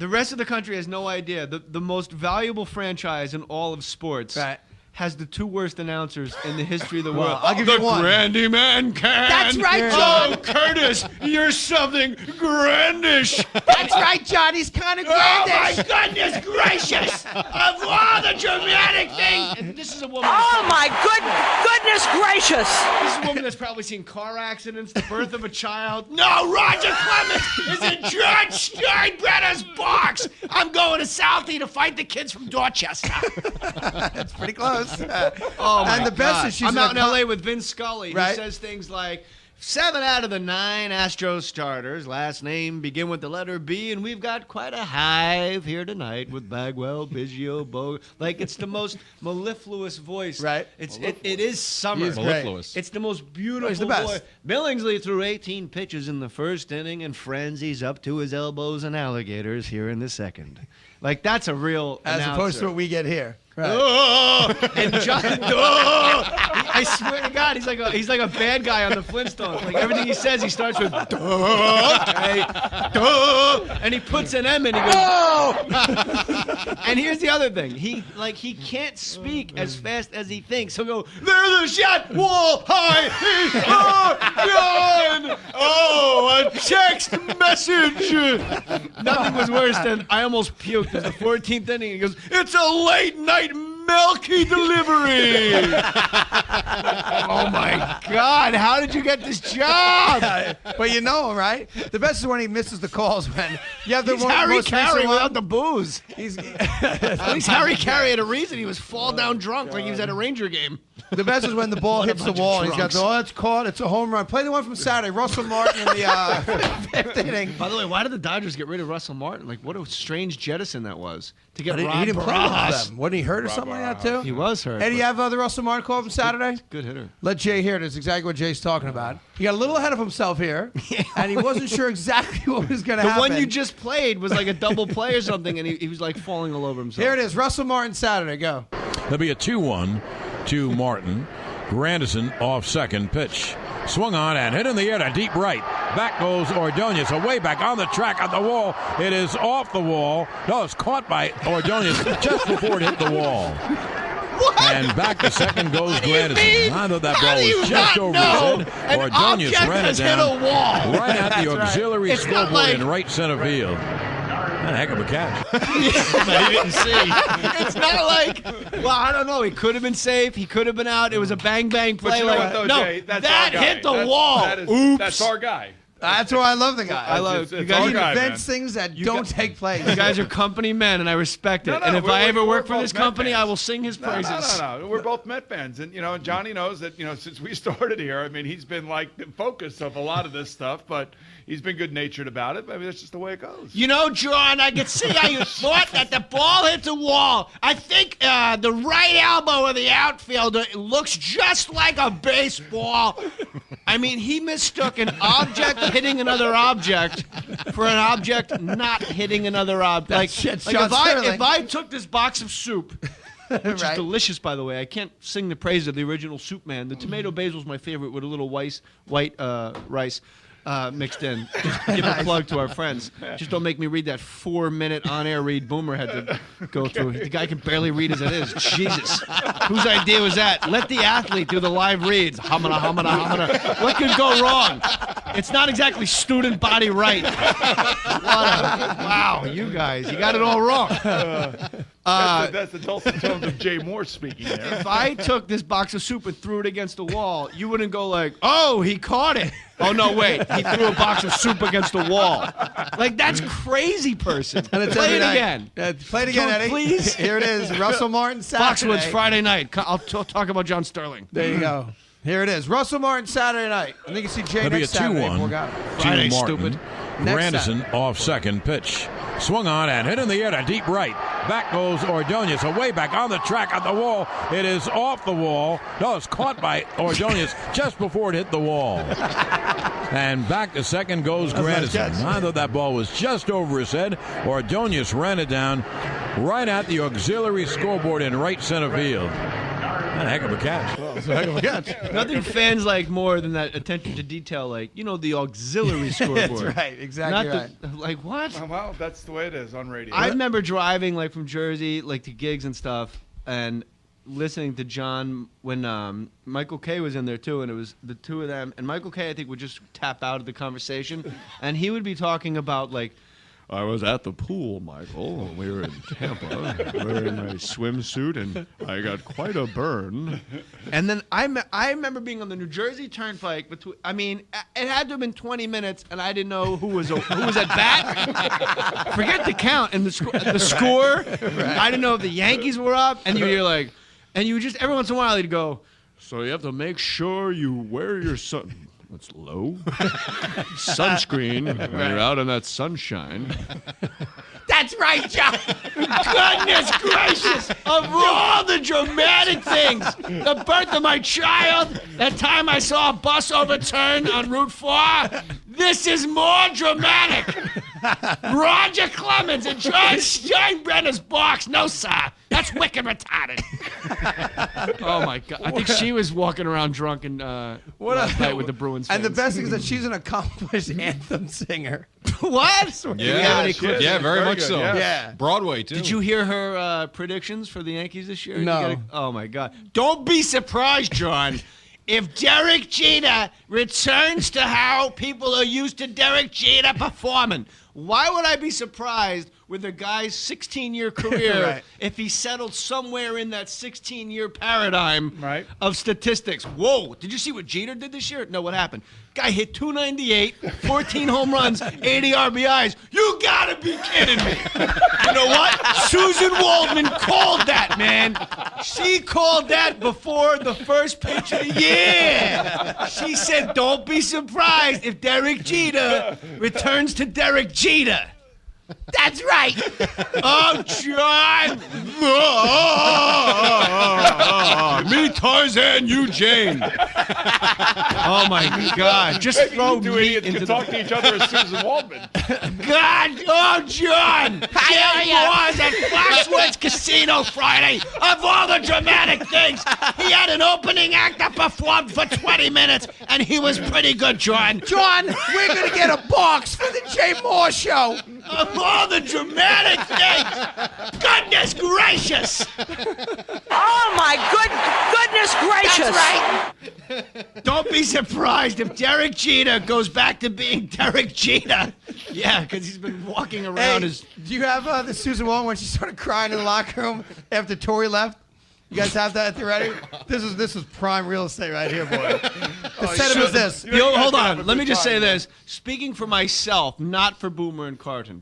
The rest of the country has no idea. The most valuable franchise in all of sports has the 2 worst announcers in the history of the world. I'll give you one. Grandy Man can. That's right, John. Oh, Curtis, you're something grandish. That's right, John. He's kind of grandish. Oh, my goodness gracious. Of all the dramatic things. And this is a woman. Oh, my goodness gracious. This is a woman that's probably seen car accidents, the birth of a child. No, Roger Clemens is in George Steinbrenner's box. I'm going to Southie to fight the kids from Dorchester. That's pretty close. Oh my and the best God. is she's I'm out in L.A. with Vince Scully. Right. He says things like, 7 out of the 9 Astros starters, last name begin with the letter B, and we've got quite a hive here tonight with Bagwell, Biggio, Bo. Like, it's the most mellifluous voice. Right. It is summer. He's mellifluous. It's the most beautiful He's the best. voice. Billingsley threw 18 pitches in the first inning, and frenzies up to his elbows and alligators here in the second. Like, that's a real As announcer. opposed to what we get here. Right. Oh, and John, I swear to God, he's like a bad guy on the Flintstones. Like everything he says, he starts with okay, and he puts an M in. He goes, and here's the other thing: he can't speak as fast as he thinks. He'll go, "There's a shot, wall high, John. Oh, a text message." Nothing was worse than I almost puked. It was the 14th inning. He goes, "It's a late night milky delivery." Oh my God! How did you get this job? But you know him, right? The best is when he misses the calls. When you have the He's Harry most Carey recent one. without the booze. At least Harry Carey had a reason. He was fall down drunk like he was at a Ranger game. The best is when the ball hits the wall. He's got it's caught. It's a home run. Play the one from Saturday. Russell Martin in the 5th inning. By the way, why did the Dodgers get rid of Russell Martin? Like, what a strange jettison that was to get Rob He didn't play with Barajas. them. Wasn't he hurt or something like that too? He was hurt. Eddie, you have the Russell Martin call from Saturday? Good hitter. Let Jay hear it. It's exactly what Jay's talking about. He got a little ahead of himself here, and he wasn't sure exactly what was going to happen. The one you just played was like a double play or something, and he was like falling all over himself. Here it is. Russell Martin Saturday. Go. There'll be a 2-1 to Martin. Grandison off second pitch. Swung on and hit in the air to deep right. Back goes Ordonez. Away back on the track, on the wall. It is off the wall. No, it's caught by Ordonez just before it hit the wall. What? And back to second goes Grandison. I thought that How ball do you was just not over know his head. an Ordonez object ran it has hit down a wall? right at the auxiliary It's not scoreboard like- in right center field. A heck of a catch. I didn't see. It's not like, well, I don't know. He could have been safe. He could have been out. It was a bang-bang play. But you know what, though, no, Jay? That's that our guy. hit the wall. Oops. That's our guy. That's why I love the guy. I love It's you our guys. He guy, invents man. things that don't take place. You guys are company men, and I respect it. No, and if we're- I ever we're work for both this Met company, fans. I will sing his praises. No. We're both Met fans, and and Johnny knows that since we started here, I mean, he's been like the focus of a lot of this stuff, but he's been good-natured about it. I mean, that's just the way it goes. You know, John, I could see how you thought that the ball hit the wall. I think the right elbow of the outfielder looks just like a baseball. I mean, he mistook an object hitting another object for an object not hitting another object. Like if I took this box of soup, which is delicious, by the way. I can't sing the praise of the original soup man. The tomato basil's my favorite with a little white rice. Mixed in. Just give a plug to our friends. Just don't make me read that 4-minute on-air read Boomer had to go through. The guy can barely read as it is. Jesus. Whose idea was that? Let the athlete do the live reads. Humana, humana, humana. What could go wrong? It's not exactly student body right. Wow, you guys. You got it all wrong. That's the dulcet tones of Jay Mohr speaking there. If I took this box of soup and threw it against the wall, you wouldn't go like, oh, he caught it. Oh, no, wait. He threw a box of soup against the wall. Like, that's crazy, person. And it's Play every it night. again. Play it again, John, Eddie. please. Here it is. Russell Martin Saturday. Foxwoods, Friday night. I'll talk about John Sterling. There you go. Here it is. Russell Martin Saturday night. I think you see Jay That'll be a next Saturday. 2-1 Poor guy. to Friday, Martin. stupid. Grandison off second pitch. Swung on and hit in the air to deep right. Back goes Ordonez. Away back on the track, on the wall. It is off the wall. No, it's caught by Ordonez just before it hit the wall. And back to second goes Grandison. I thought that ball was just over his head. Ordonez ran it down right at the auxiliary scoreboard in right center field. A heck of a catch. It's a heck of a catch. Nothing fans like more than that attention to detail, like, the auxiliary scoreboard. That's right. Exactly right. Like, what? Well, that's the way it is on radio. I remember driving, like, from Jersey, like, to gigs and stuff, and listening to John when Michael Kay was in there, too, and it was the two of them. And Michael Kay, I think, would just tap out of the conversation, and he would be talking about, like, I was at the pool, Michael, and we were in Tampa, wearing my swimsuit, and I got quite a burn. And then I remember being on the New Jersey Turnpike. It had to have been 20 minutes, and I didn't know who was at bat. Forget the count and the score. I didn't know if the Yankees were up, and you would just every once in a while you'd go, so you have to make sure you wear your It's low. Sunscreen when you're out in that sunshine. That's right, John. Goodness gracious. Of all the dramatic things, the birth of my child, that time I saw a bus overturned on Route 4, this is more dramatic. Roger Clemens and John Steinbrenner's box. No, sir. That's wicked retarded. Oh, my God. I think she was walking around drunk and last night with the Bruins fans. And the best thing is that she's an accomplished anthem singer. What? Yeah, very much good, so. Yeah. Broadway, too. Did you hear her predictions for the Yankees this year? No. Oh, my God. Don't be surprised, John, if Derek Jeter returns to how people are used to Derek Jeter performing. Why would I be surprised with a guy's 16-year career Right. if he settled somewhere in that 16-year paradigm Right. of statistics? Whoa, did you see what Jeter did this year? No, what happened? Guy hit 298, 14 home runs, 80 RBIs. You gotta be kidding me. You know what? Susan Waldman called that, man. She called that before the first pitch of the year. She said, don't be surprised if Derek Jeter returns to Derek Jeter. That's right. Oh, John. Me, Tarzan, you, Jane. Oh, my God. Just throw Two me idiots into can the... talk to each other as Susan Waldman. God, oh, John. There was at Foxwoods Casino Friday. Of all the dramatic things, he had an opening act that performed for 20 minutes, and he was pretty good, John. John, we're going to get a box for the Jay Mohr show. Of all the dramatic things, goodness gracious! Oh my goodness gracious! That's right. Don't be surprised if Derek Jeter goes back to being Derek Jeter. Yeah, because he's been walking around Hey, do you have the Susan Waldman when she started crying in the locker room after Tori left? You guys have that at the ready? This is prime real estate right here, boy. The setup is this. Hold on. Let me just say this. Speaking for myself, not for Boomer and Carton,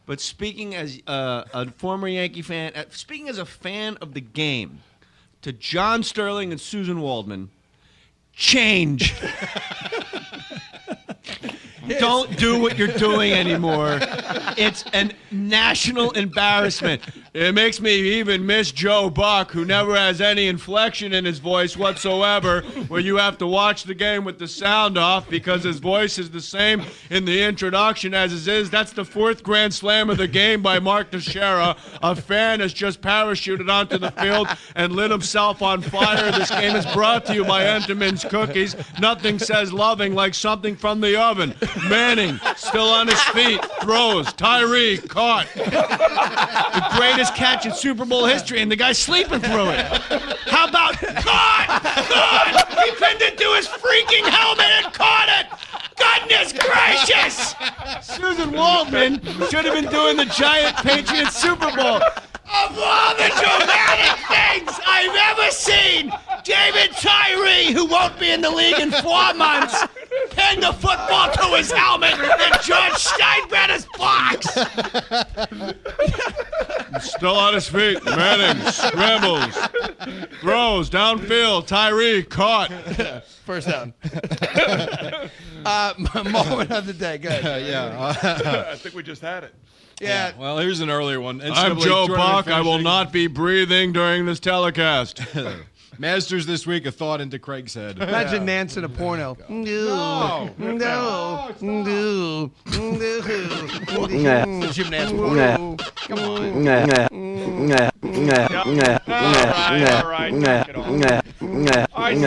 but speaking as a former Yankee fan, speaking as a fan of the game, to John Sterling and Susan Waldman, change. Don't do what you're doing anymore. It's a national embarrassment. It makes me even miss Joe Buck, who never has any inflection in his voice whatsoever, where you have to watch the game with the sound off because his voice is the same in the introduction as it is. That's the fourth grand slam of the game by Mark Teixeira. A fan has just parachuted onto the field and lit himself on fire. This game is brought to you by Entenmann's Cookies. Nothing says loving like something from the oven. Manning, still on his feet, throws. Tyree, caught. The greatest catch in Super Bowl history, and the guy's sleeping through it. How about caught? He pinned it to his freaking helmet and caught it. Goodness gracious! Susan Waldman should have been doing the giant Patriots Super Bowl. Of all the dramatic things I've ever seen, David Tyree, who won't be in the league in 4 months, pinned the football to his helmet in George Steinbrenner's box. Still on his feet. Manning scrambles, throws downfield. Tyree caught. First down. Moment of the day. Good. I think we just had it. Yeah. Well, here's an earlier one. I'm Joe Buck. I will not be breathing during this telecast. Masters this week, a thought into Craig's head. Imagine Nance in a porno. No. Jim Nance porno. Come on. All right. Knock it off. All right,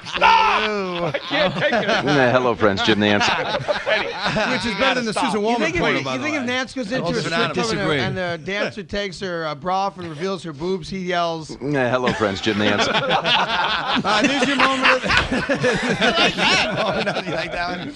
stop! I can't take it. Hello, friends. Jim Nance. Which is better than the Susan You Wallman think, porno, if, by you the think way. if Nance goes into a Also strip banana. club Disagree. and the dancer takes her bra off and reveals her boobs, he yells, Hello, friends. Jim Nance. There's your moment. I like that. You like that one?